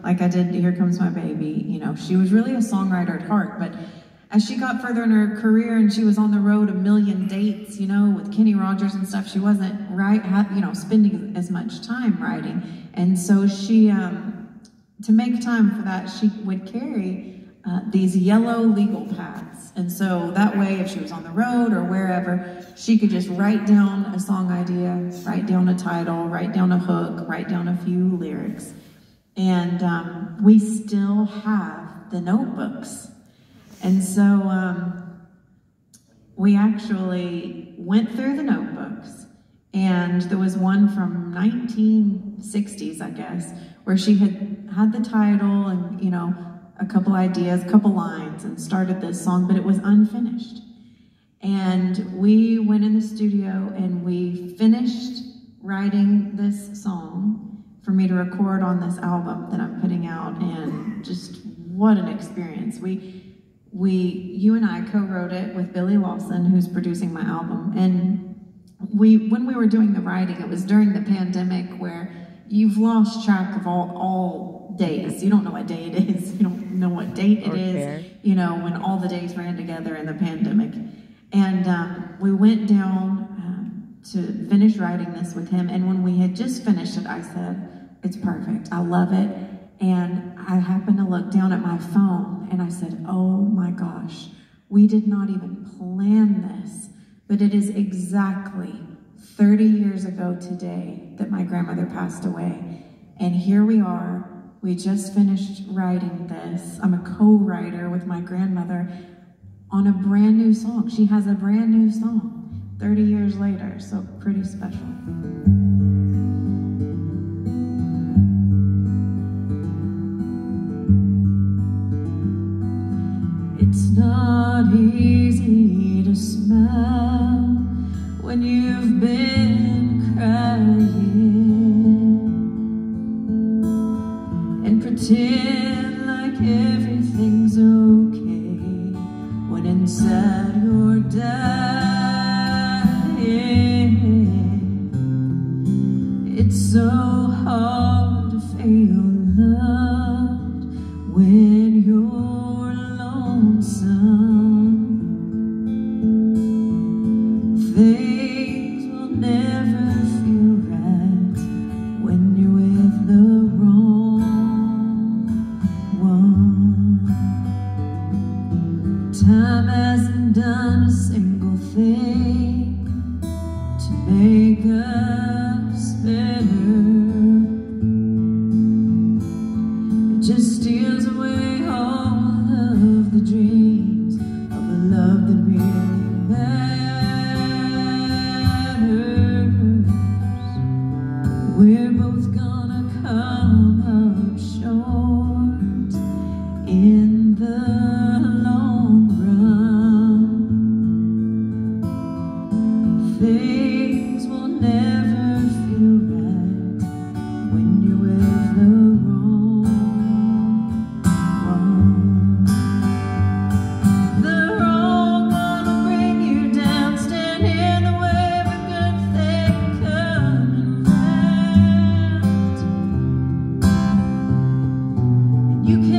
like I did Here Comes My Baby. You know, she was really a songwriter at heart, but as she got further in her career and she was on the road, a million dates, you know, with Kenny Rogers and stuff, she wasn't spending as much time writing. And so she, to make time for that, she would carry these yellow legal pads. And so that way, if she was on the road or wherever, she could just write down a song idea, write down a title, write down a hook, write down a few lyrics. And we still have the notebooks. And so we actually went through the notebooks, and there was one from 1960s, I guess, where she had the title and, you know, a couple ideas, a couple lines, and started this song, but it was unfinished. And we went in the studio and we finished writing this song for me to record on this album that I'm putting out, and just what an experience. You and I co-wrote it with Billy Lawson, who's producing my album. And when we were doing the writing, it was during the pandemic where you've lost track of all days. You don't know what day it is. You don't know what date it is, you know, when all the days ran together in the pandemic. And we went down to finish writing this with him. And when we had just finished it, I said, it's perfect. I love it. And I happened to look down at my phone and I said, oh my gosh, we did not even plan this, but it is exactly 30 years ago today that my grandmother passed away. And here we are, we just finished writing this. I'm a co-writer with my grandmother on a brand new song. She has a brand new song 30 years later, so pretty special. It's not easy to smile when you've been crying and pretend like everything's okay when inside you're dying. It's so hard to feel loved when you're lonesome. Things will never feel right when you're with the wrong one. Time hasn't done a single thing to make us better. It just steals away all of the dreams of a love that really matters. We're both gonna come up short in the long run. Things will never feel right when you're with the wrong one. They're all gonna bring you down, stand in the way of a good thing coming round. And you can't